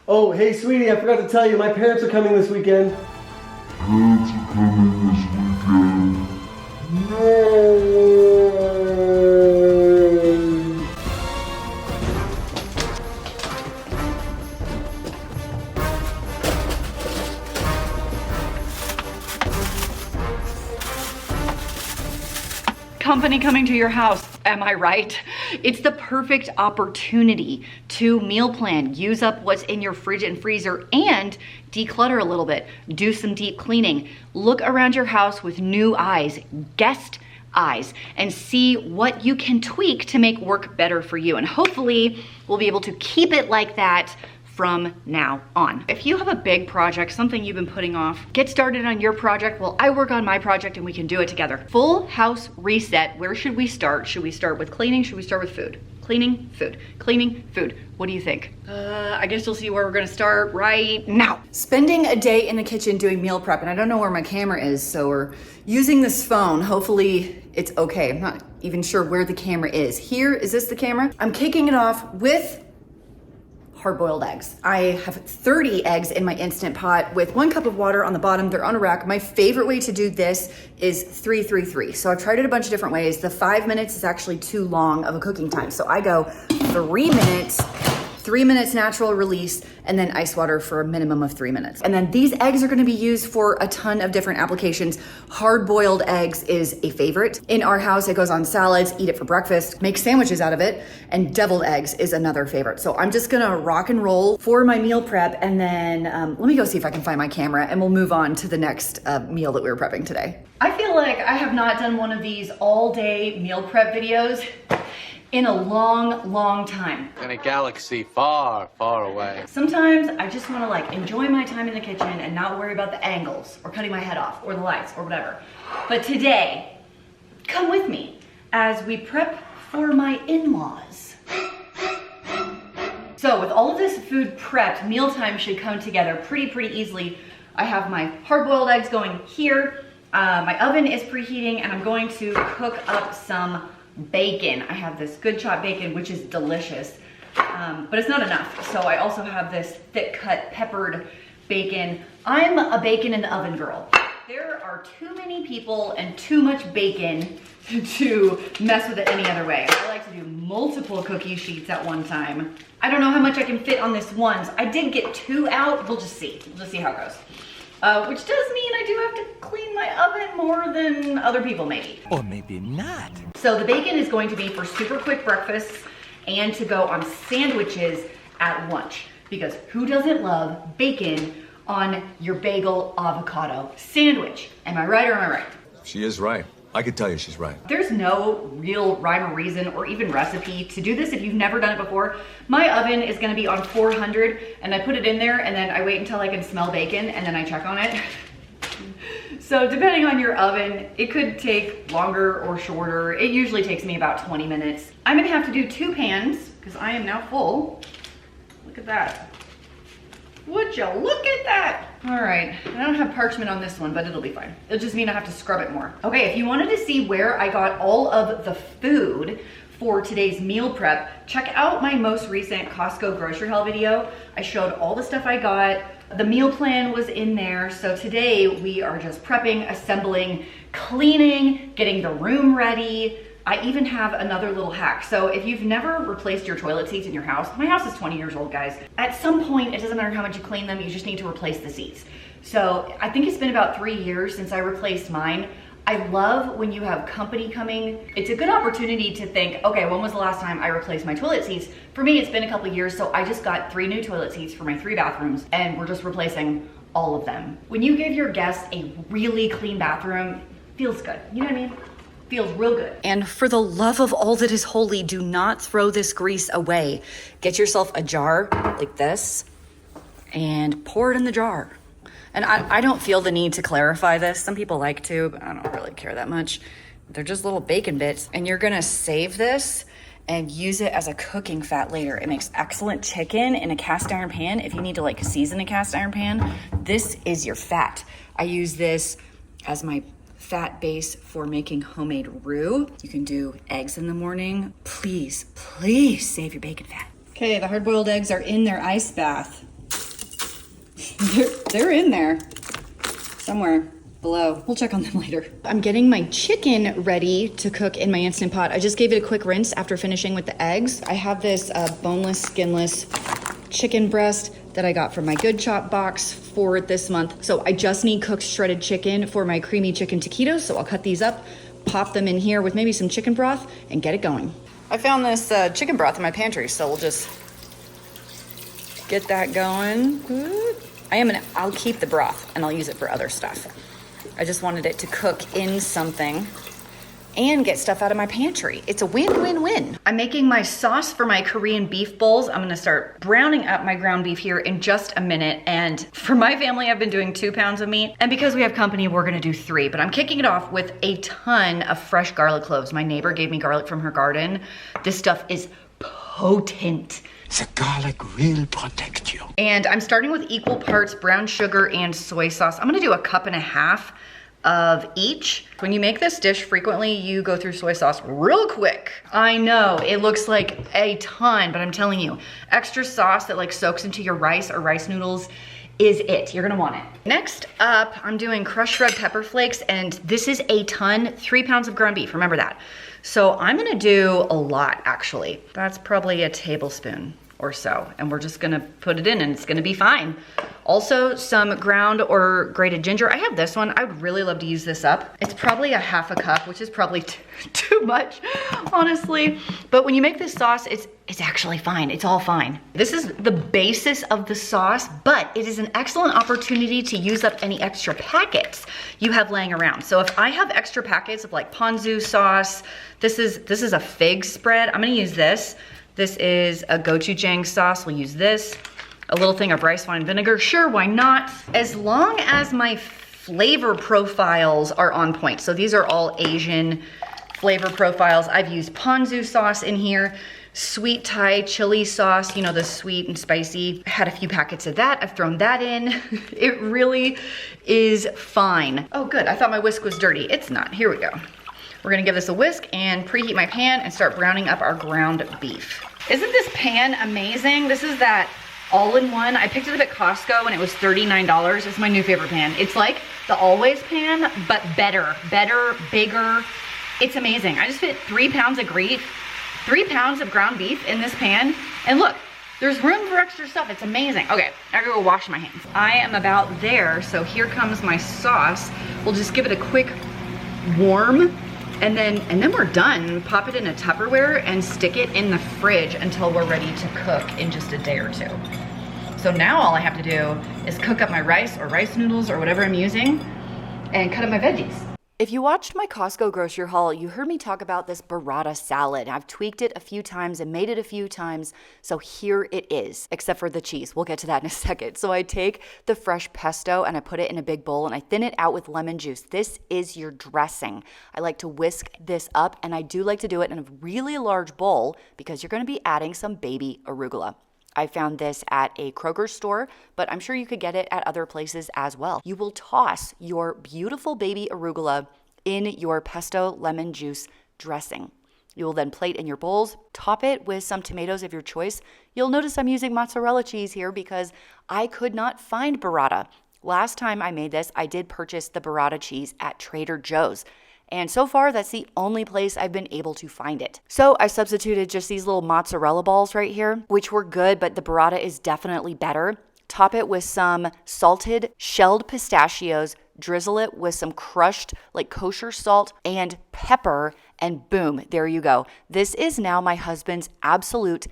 Oh, hey, sweetie, I forgot to tell you, my parents are coming this weekend. Parents are coming this weekend. No! Company coming to your house, am I right? It's the perfect opportunity to meal plan, use up what's in your fridge and freezer, and declutter a little bit. Do some deep cleaning. Look around your house with new eyes, guest eyes, and see what you can tweak to make work better for you. And hopefully we'll be able to keep it like that from now on. If you have a big project, something you've been putting off, get started on your project while I work on my project and we can do it together. Full house reset. Where should we start? Should we start with cleaning? Should we start with food? Cleaning, food, cleaning, food. What do you think? I guess you'll see where we're gonna start right now. Spending a day in the kitchen doing meal prep, and I don't know where my camera is, so we're using this phone. Hopefully it's okay. I'm not even sure where the camera is. Here, is this the camera? I'm kicking it off with hard-boiled eggs. I have 30 eggs in my Instant Pot with 1 cup of water on the bottom. They're on a rack. My favorite way to do this is 3-3-3. So I've tried it a bunch of different ways. The 5 minutes is actually too long of a cooking time. So I go 3 minutes, 3 minutes natural release, and then ice water for a minimum of 3 minutes. And then these eggs are gonna be used for a ton of different applications. Hard-boiled eggs is a favorite. In our house, it goes on salads, eat it for breakfast, make sandwiches out of it, and deviled eggs is another favorite. So I'm just gonna rock and roll for my meal prep, and then let me go see if I can find my camera, and we'll move on to the next meal that we were prepping today. I feel like I have not done one of these all-day meal prep videos in a long time. In a galaxy far, far away. Sometimes I just wanna enjoy my time in the kitchen and not worry about the angles or cutting my head off or the lights or whatever. But today, come with me as we prep for my in-laws. So with all of this food prepped, mealtime should come together pretty easily. I have my hard-boiled eggs going here. My oven is preheating and I'm going to cook up some bacon. I have this good chopped bacon, which is delicious, but it's not enough. So I also have this thick cut peppered bacon. I'm a bacon in the oven girl. There are too many people and too much bacon to mess with it any other way. I like to do multiple cookie sheets at one time. I don't know how much I can fit on this one. I did get 2 out. We'll just see. We'll just see how it goes. Which does mean I do have to clean my oven more than other people maybe. Or maybe not. So the bacon is going to be for super quick breakfasts and to go on sandwiches at lunch. Because who doesn't love bacon on your bagel avocado sandwich? Am I right or am I right? She is right. I could tell you she's right. There's no real rhyme or reason or even recipe to do this if you've never done it before. My oven is gonna be on 400 and I put it in there and then I wait until I can smell bacon and then I check on it. So depending on your oven, it could take longer or shorter. It usually takes me about 20 minutes. I'm gonna have to do 2 pans because I am now full. Look at that. Would you look at that? All right, I don't have parchment on this one, but it'll be fine. It'll just mean I have to scrub it more. Okay, if you wanted to see where I got all of the food for today's meal prep, check out my most recent Costco grocery haul video. I showed all the stuff I got. The meal plan was in there. So today we are just prepping, assembling, cleaning, getting the room ready. I even have another little hack. So if you've never replaced your toilet seats in your house, my house is 20 years old, guys. At some point, it doesn't matter how much you clean them, you just need to replace the seats. So I think it's been about 3 years since I replaced mine. I love when you have company coming. It's a good opportunity to think, okay, when was the last time I replaced my toilet seats? For me, it's been a couple of years, so I just got 3 new toilet seats for my 3 bathrooms, and we're just replacing all of them. When you give your guests a really clean bathroom, it feels good. You know what I mean? Feels real good. And for the love of all that is holy, do not throw this grease away. Get yourself a jar like this and pour it in the jar. And I don't feel the need to clarify this. Some people like to, but I don't really care that much. They're just little bacon bits. And you're gonna save this and use it as a cooking fat later. It makes excellent chicken in a cast iron pan. If you need to season a cast iron pan, this is your fat. I use this as my fat base for making homemade roux. You can do eggs in the morning. Please, please save your bacon fat. Okay, the hard-boiled eggs are in their ice bath. They're in there somewhere below. We'll check on them later. I'm getting my chicken ready to cook in my Instant Pot. I just gave it a quick rinse after finishing with the eggs. I have this boneless, skinless chicken breast that I got from my Good Chop box for this month. So I just need cooked shredded chicken for my creamy chicken taquitos. So I'll cut these up, pop them in here with maybe some chicken broth and get it going. I found this chicken broth in my pantry, so we'll just get that going. I'll keep the broth and I'll use it for other stuff. I just wanted it to cook in something and get stuff out of my pantry. It's a win-win-win. I'm making my sauce for my Korean beef bowls. I'm gonna start browning up my ground beef here in just a minute. And for my family, I've been doing 2 pounds of meat. And because we have company, we're gonna do 3. But I'm kicking it off with a ton of fresh garlic cloves. My neighbor gave me garlic from her garden. This stuff is potent. The garlic will protect you. And I'm starting with equal parts brown sugar and soy sauce. I'm gonna do 1.5 cups of each. When you make this dish frequently, you go through soy sauce real quick. I know, it looks like a ton, but I'm telling you, extra sauce that like soaks into your rice or rice noodles is it. You're gonna want it. Next up, I'm doing crushed red pepper flakes, and this is a ton, 3 pounds of ground beef, remember that. So I'm gonna do a lot, actually. That's probably a tablespoon or so, and we're just gonna put it in and it's gonna be fine. Also, some ground or grated ginger. I have this one. I would really love to use this up. It's probably 1/2 cup, which is probably too much, honestly. But when you make this sauce, it's actually fine. It's all fine. This is the basis of the sauce, but it is an excellent opportunity to use up any extra packets you have laying around. So if I have extra packets of like ponzu sauce, this is a fig spread. I'm gonna use this. This is a gochujang sauce. We'll use this. A little thing of rice wine vinegar. Sure, why not? As long as my flavor profiles are on point. So these are all Asian flavor profiles. I've used ponzu sauce in here, sweet Thai chili sauce, you know, the sweet and spicy. I had a few packets of that. I've thrown that in. It really is fine. Oh, good. I thought my whisk was dirty. It's not. Here we go. We're gonna give this a whisk and preheat my pan and start browning up our ground beef. Isn't this pan amazing? This is that all-in-one. I picked it up at Costco and it was $39. It's my new favorite pan. It's like the Always pan, but better, bigger. It's amazing. I just fit 3 pounds of 3 pounds of ground beef in this pan. And look, there's room for extra stuff. It's amazing. Okay, I gotta go wash my hands. I am about there, so here comes my sauce. We'll just give it a quick warm. And then we're done. Pop it in a Tupperware and stick it in the fridge until we're ready to cook in just a day or 2. So now all I have to do is cook up my rice or rice noodles or whatever I'm using and cut up my veggies. If you watched my Costco grocery haul, you heard me talk about this Burrata Salad. I've tweaked it a few times and made it a few times, so here it is, except for the cheese. We'll get to that in a second. So I take the fresh pesto and I put it in a big bowl and I thin it out with lemon juice. This is your dressing. I like to whisk this up, and I do like to do it in a really large bowl because you're gonna be adding some baby arugula. I found this at a Kroger store, but I'm sure you could get it at other places as well. You will toss your beautiful baby arugula in your pesto lemon juice dressing. You will then plate in your bowls, top it with some tomatoes of your choice. You'll notice I'm using mozzarella cheese here because I could not find burrata. Last time I made this, I did purchase the burrata cheese at Trader Joe's. And so far, that's the only place I've been able to find it. So I substituted just these little mozzarella balls right here, which were good, but the burrata is definitely better. Top it with some salted shelled pistachios, drizzle it with some crushed like kosher salt and pepper, and boom, there you go. This is now my husband's absolute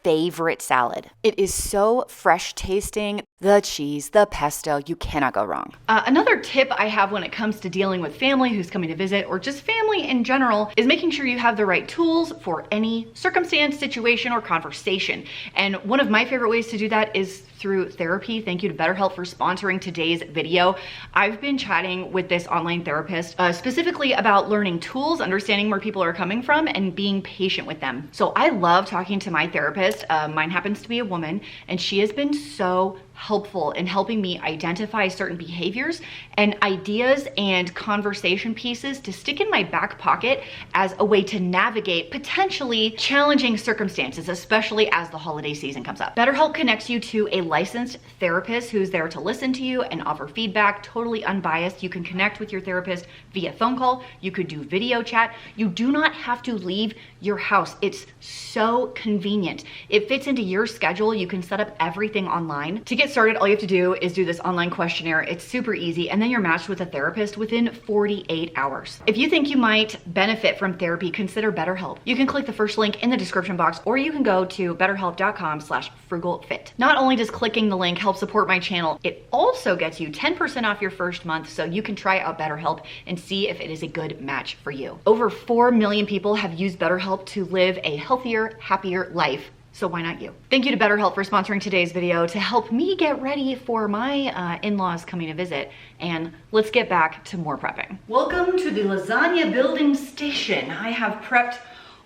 favorite salad. It is so fresh tasting. The cheese, the pesto, you cannot go wrong. Another tip I have when it comes to dealing with family who's coming to visit, or just family in general, is making sure you have the right tools for any circumstance, situation, or conversation. And one of my favorite ways to do that is through therapy. Thank you to BetterHelp for sponsoring today's video. I've been chatting with this online therapist specifically about learning tools, understanding where people are coming from, and being patient with them. So I love talking to my therapist. Mine happens to be a woman, and she has been so helpful in helping me identify certain behaviors and ideas and conversation pieces to stick in my back pocket as a way to navigate potentially challenging circumstances, especially as the holiday season comes up. BetterHelp connects you to a licensed therapist who's there to listen to you and offer feedback, totally unbiased. You can connect with your therapist via phone call. You could do video chat. You do not have to leave your house. It's so convenient. It fits into your schedule. You can set up everything online. To get started, all you have to do is do this online questionnaire. It's super easy, and then you're matched with a therapist within 48 hours. If you think you might benefit from therapy, consider BetterHelp. You can click the first link in the description box, or you can go to betterhelp.com/frugalfit. Not only does clicking the link help support my channel, it also gets you 10% off your first month, so you can try out BetterHelp and see if it is a good match for you. Over 4 million people have used BetterHelp to live a healthier, happier life. So why not you? Thank you to BetterHelp for sponsoring today's video to help me get ready for my in-laws coming to visit. And let's get back to more prepping. Welcome to the lasagna building station. I have prepped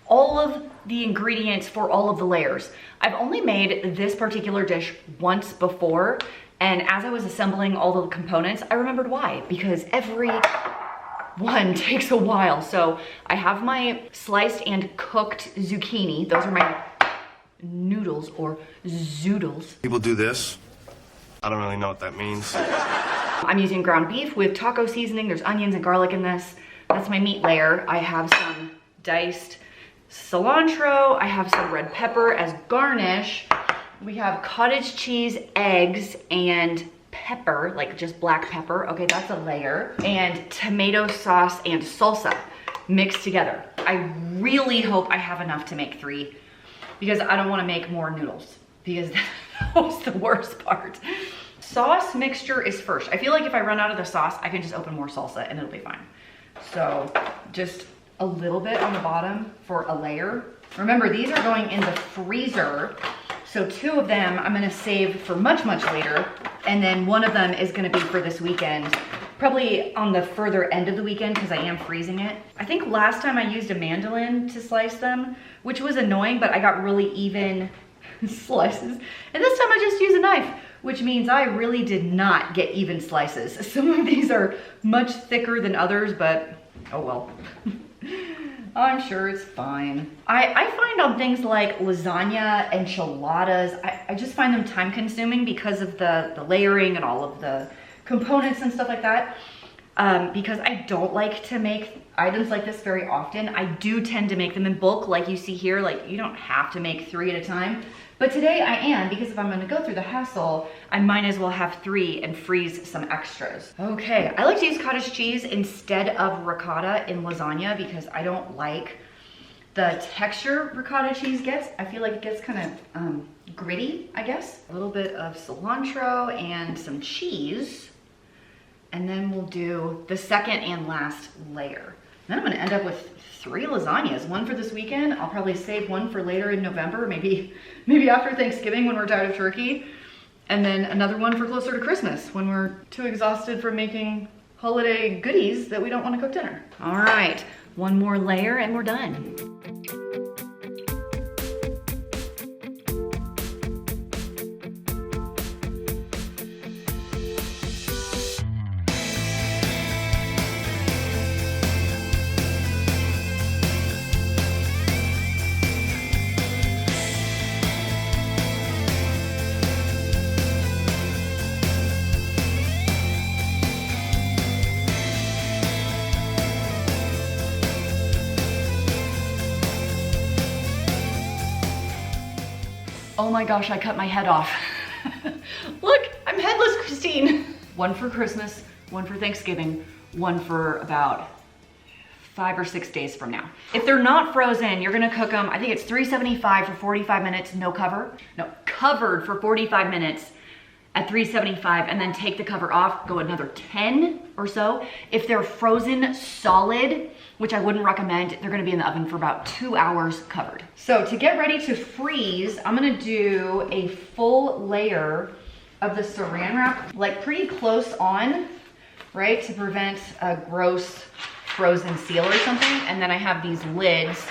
all of the ingredients for all of the layers. I've only made this particular dish once before, and as I was assembling all the components, I remembered why, because every one takes a while. So I have my sliced and cooked zucchini. Those are my noodles or zoodles. People do this. I don't really know what that means. I'm using ground beef with taco seasoning. There's onions and garlic in this. That's my meat layer. I have some diced cilantro. I have some red pepper as garnish. We have cottage cheese, eggs, and pepper, like just black pepper. Okay, that's a layer. And tomato sauce and salsa mixed together. I really hope I have enough to make 3, because I don't want to make more noodles, because that was the worst part. Sauce mixture is first. I feel like if I run out of the sauce, I can just open more salsa and it'll be fine. So just a little bit on the bottom for a layer. Remember, these are going in the freezer. So 2 of them I'm gonna save for much, much later. And then 1 of them is gonna be for this weekend, probably on the further end of the weekend because I am freezing it. I think last time I used a mandolin to slice them, which was annoying, but I got really even slices. And this time I just used a knife, which means I really did not get even slices. Some of these are much thicker than others, but oh well. I'm sure it's fine. I find on things like lasagna, enchiladas, I just find them time consuming because of the layering and all of the components and stuff like that. Because I don't like to make items like this very often. I do tend to make them in bulk, like you see here. Like, you don't have to make 3 at a time. But today I am, because if I'm gonna go through the hassle, I might as well have 3 and freeze some extras. Okay, I like to use cottage cheese instead of ricotta in lasagna because I don't like the texture ricotta cheese gets. I feel like it gets kind of gritty, I guess. A little bit of cilantro and some cheese. And then we'll do the second and last layer. Then I'm gonna end up with 3 lasagnas, 1 for this weekend. I'll probably save 1 for later in November, maybe after Thanksgiving when we're tired of turkey. And then another 1 for closer to Christmas when we're too exhausted from making holiday goodies that we don't want to cook dinner. All right, 1 more layer and we're done. Oh my gosh, I cut my head off. Look, I'm headless, Christine. 1 for Christmas, 1 for Thanksgiving, 1 for about 5 or 6 days from now. If they're not frozen, you're gonna cook them, I think it's 375 for 45 minutes, no cover. No, covered for 45 minutes at 375, and then take the cover off, go another 10 or so. If they're frozen solid, which I wouldn't recommend, they're gonna be in the oven for about 2 hours covered. So to get ready to freeze, I'm gonna do a full layer of the saran wrap, like pretty close on, right? To prevent a gross frozen seal or something. And then I have these lids,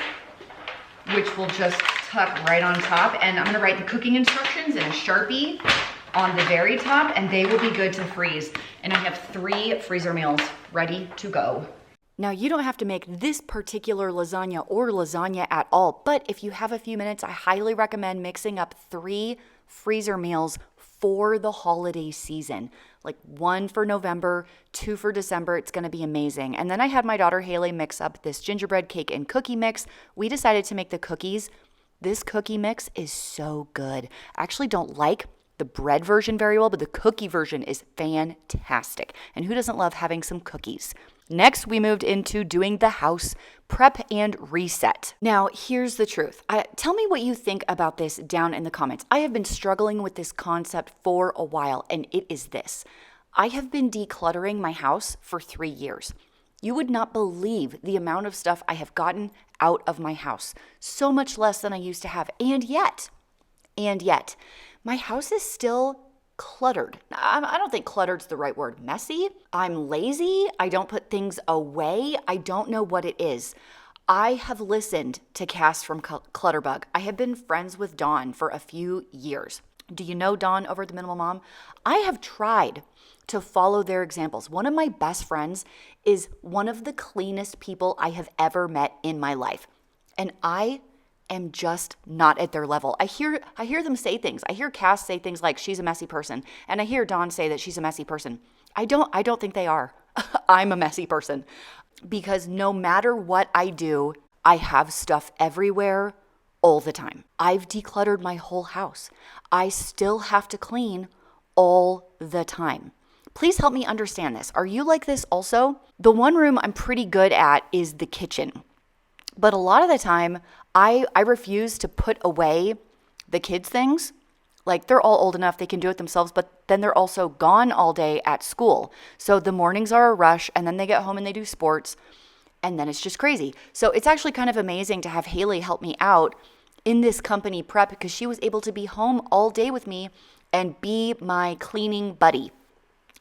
which will just tuck right on top. And I'm gonna write the cooking instructions in a Sharpie on the very top, and they will be good to freeze. And I have 3 freezer meals ready to go. Now, you don't have to make this particular lasagna or lasagna at all, but if you have a few minutes, I highly recommend mixing up 3 freezer meals for the holiday season. Like 1 for November, 2 for December. It's going to be amazing. And then I had my daughter Haley mix up this gingerbread cake and cookie mix. We decided to make the cookies. This cookie mix is so good. I actually don't like the bread version very well, but the cookie version is fantastic. And who doesn't love having some cookies? Next, we moved into doing the house prep and reset. Now, here's the truth. Tell me what you think about this down in the comments. I have been struggling with this concept for a while, and it is this. I have been decluttering my house for 3 years. You would not believe the amount of stuff I have gotten out of my house. So much less than I used to have. And yet, my house is still cluttered. I don't think cluttered's the right word. Messy. I'm lazy. I don't put things away. I don't know what it is. I have listened to Cass from Clutterbug. I have been friends with Dawn for a few years. Do you know Dawn over at The Minimal Mom? I have tried to follow their examples. One of my best friends is one of the cleanest people I have ever met in my life. And I am just not at their level. I hear them say things. I hear Cass say things like she's a messy person, and I hear Dawn say that she's a messy person. I don't think they are. I'm a messy person because no matter what I do, I have stuff everywhere all the time. I've decluttered my whole house. I still have to clean all the time. Please help me understand this. Are you like this also? The one room I'm pretty good at is the kitchen. But a lot of the time, I refuse to put away the kids' things. Like, they're all old enough, they can do it themselves, but then they're also gone all day at school. So the mornings are a rush, and then they get home and they do sports, and then it's just crazy. So it's actually kind of amazing to have Haley help me out in this company prep because she was able to be home all day with me and be my cleaning buddy.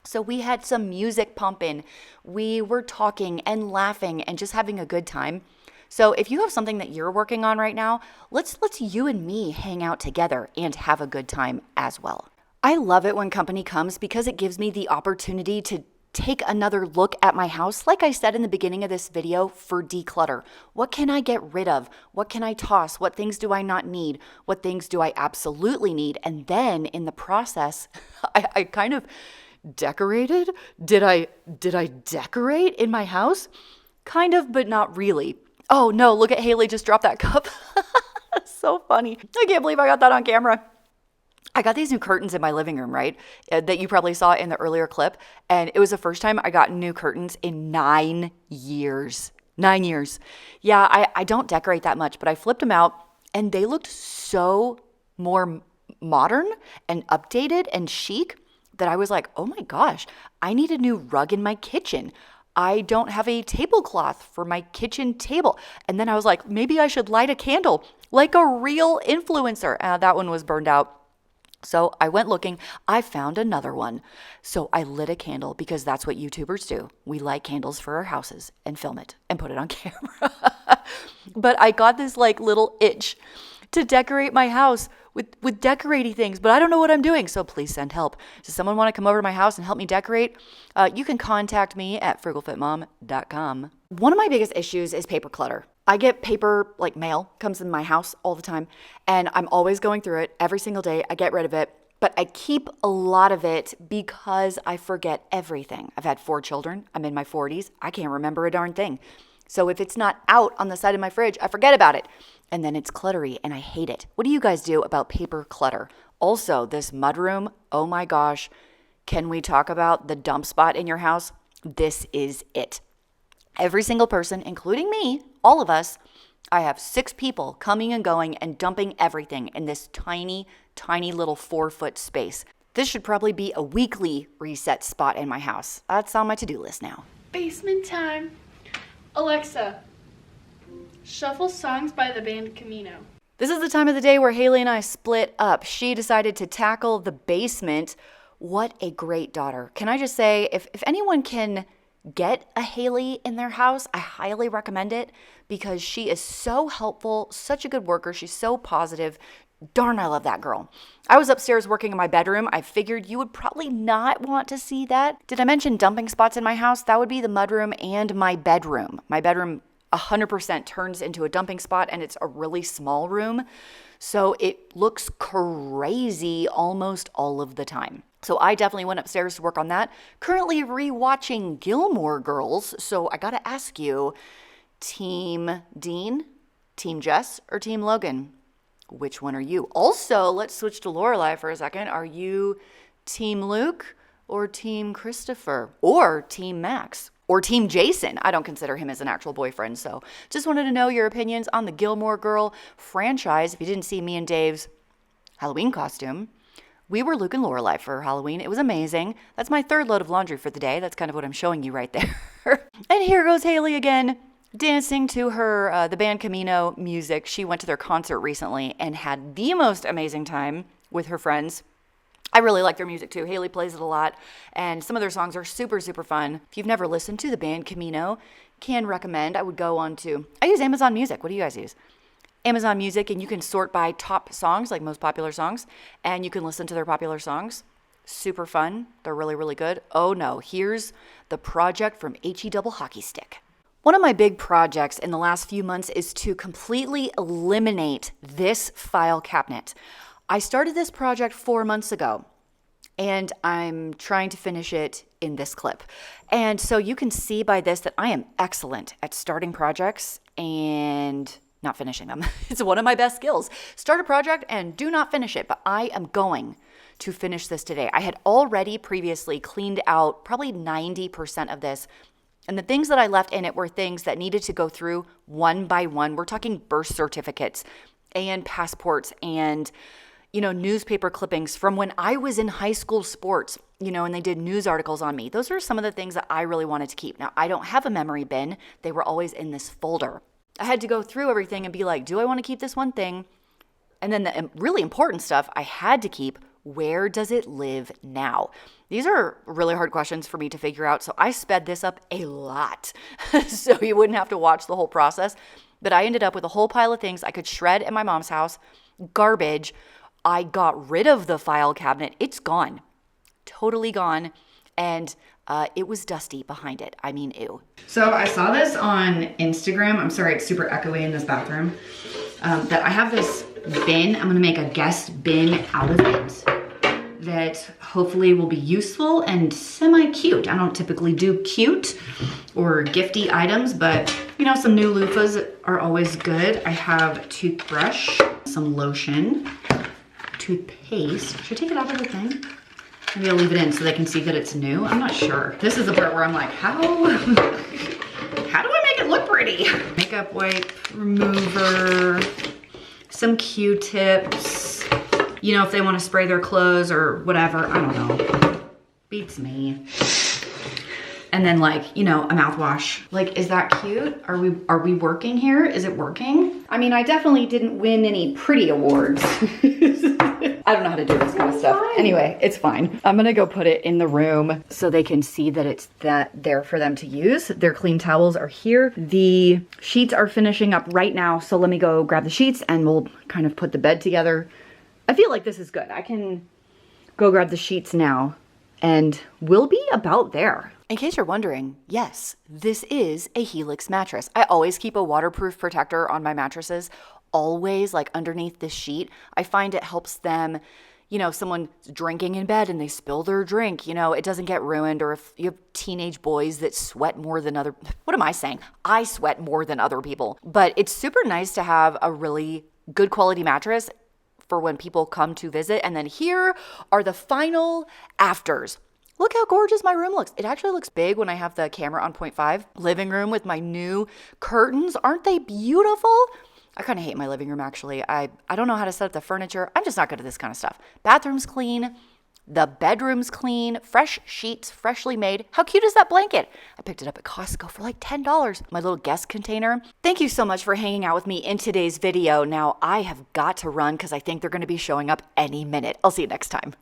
So we had some music pumping. We were talking and laughing and just having a good time. So if you have something that you're working on right now, let's you and me hang out together and have a good time as well. I love it when company comes because it gives me the opportunity to take another look at my house. Like I said in the beginning of this video, for declutter. What can I get rid of? What can I toss? What things do I not need? What things do I absolutely need? And then in the process, I kind of decorated. Did I decorate in my house? Kind of, but not really. Oh no, look at Haley just dropped that cup. So funny. I can't believe I got that on camera. I got these new curtains in my living room, right? That you probably saw in the earlier clip. And it was the first time I got new curtains in 9 years. 9 years. Yeah, I don't decorate that much, but I flipped them out and they looked so more modern and updated and chic that I was like, oh my gosh, I need a new rug in my kitchen. I don't have a tablecloth for my kitchen table. And then I was like, maybe I should light a candle like a real influencer. That one was burned out. So I went looking. I found another one. So I lit a candle because that's what YouTubers do. We light candles for our houses and film it and put it on camera. But I got this like little itch to decorate my house with decorating things, but I don't know what I'm doing, so please send help. Does someone want to come over to my house and help me decorate? You can contact me at frugalfitmom.com. One of my biggest issues is paper clutter. I get paper, like mail, comes in my house all the time, and I'm always going through it every single day. I get rid of it, but I keep a lot of it because I forget everything. I've had 4 children. I'm in my 40s. I can't remember a darn thing. So if it's not out on the side of my fridge, I forget about it. And then it's cluttery and I hate it. What do you guys do about paper clutter? Also, this mudroom, oh my gosh, can we talk about the dump spot in your house? This is it. Every single person, including me, all of us, I have 6 people coming and going and dumping everything in this tiny, tiny little 4-foot space. This should probably be a weekly reset spot in my house. That's on my to-do list now. Basement time. Alexa, shuffle songs by the band Camino. This is the time of the day where Haley and I split up. She decided to tackle the basement. What a great daughter. Can I just say, if anyone can get a Haley in their house, I highly recommend it because she is so helpful, such a good worker. She's so positive, Darn, I love that girl. I was upstairs working in my bedroom. I figured you would probably not want to see that. Did I mention dumping spots in my house? That would be the mudroom and my bedroom. My bedroom 100% turns into a dumping spot, and it's a really small room. So it looks crazy almost all of the time. So I definitely went upstairs to work on that. Currently rewatching Gilmore Girls. So I got to ask you, Team Dean, Team Jess, or Team Logan? Which one are you? Also, let's switch to Lorelai for a second. Are you Team Luke or Team Christopher or Team Max or Team Jason? I don't consider him as an actual boyfriend, so just wanted to know your opinions on the Gilmore Girl franchise. If you didn't see me and Dave's Halloween costume, we were Luke and Lorelai for Halloween. It was amazing. That's my third load of laundry for the day. That's kind of what I'm showing you right there. And here goes Haley again, dancing to her, the band Camino music. She went to their concert recently and had the most amazing time with her friends. I really like their music too. Haley plays it a lot, and some of their songs are super, super fun. If you've never listened to the band Camino, can recommend. I would go on to, I use Amazon Music. What do you guys use? Amazon Music, and you can sort by top songs, like most popular songs, and you can listen to their popular songs. Super fun. They're really, really good. Oh no, here's the project from HE Double Hockey Stick. One of my big projects in the last few months is to completely eliminate this file cabinet. I started this project 4 months ago, and I'm trying to finish it in this clip. And so you can see by this that I am excellent at starting projects and not finishing them. It's one of my best skills. Start a project and do not finish it, but I am going to finish this today. I had already previously cleaned out probably 90% of this, and the things that I left in it were things that needed to go through one by one. We're talking birth certificates and passports and newspaper clippings from when I was in high school sports, and they did news articles on me. Those are some of the things that I really wanted to keep. Now, I don't have a memory bin. They were always in this folder. I had to go through everything and be like, do I want to keep this one thing? And then the really important stuff I had to keep. Where does it live now? These are really hard questions for me to figure out, so I sped this up a lot so you wouldn't have to watch the whole process. But I ended up with a whole pile of things I could shred at my mom's house, garbage. I got rid of the file cabinet. It's gone, totally gone, and it was dusty behind it. I mean, ew. So I saw this on Instagram. I'm sorry, it's super echoey in this bathroom. That I have this bin. I'm gonna make a guest bin out of it that hopefully will be useful and semi-cute. I don't typically do cute or gifty items, but some new loofahs are always good. I have toothbrush, some lotion, toothpaste. Should I take it out of the thing? Maybe I'll leave it in so they can see that it's new. I'm not sure. This is the part where I'm like, how do I make it look pretty? Makeup wipe remover, some Q-tips, if they want to spray their clothes or whatever, I don't know. Beats me. And then a mouthwash. Is that cute? Are we working here? Is it working? I mean, I definitely didn't win any pretty awards. I don't know how to do this kind of stuff. Anyway, it's fine. I'm gonna go put it in the room so they can see that it's there for them to use. Their clean towels are here. The sheets are finishing up right now, so let me go grab the sheets and we'll kind of put the bed together. I feel like this is good. I can go grab the sheets now and we'll be about there. In case you're wondering, yes, this is a Helix mattress. I always keep a waterproof protector on my mattresses, always underneath the sheet. I find it helps them, someone's drinking in bed and they spill their drink, it doesn't get ruined. Or if you have teenage boys that sweat more than what am I saying? I sweat more than other people. But it's super nice to have a really good quality mattress for when people come to visit. And then here are the final afters. Look how gorgeous my room looks. It actually looks big when I have the camera on 0.5. Living room with my new curtains. Aren't they beautiful? I kind of hate my living room, actually. I don't know how to set up the furniture. I'm just not good at this kind of stuff. Bathroom's clean. The bedroom's clean. Fresh sheets, freshly made. How cute is that blanket? I picked it up at Costco for $10. My little guest container. Thank you so much for hanging out with me in today's video. Now, I have got to run because I think they're going to be showing up any minute. I'll see you next time.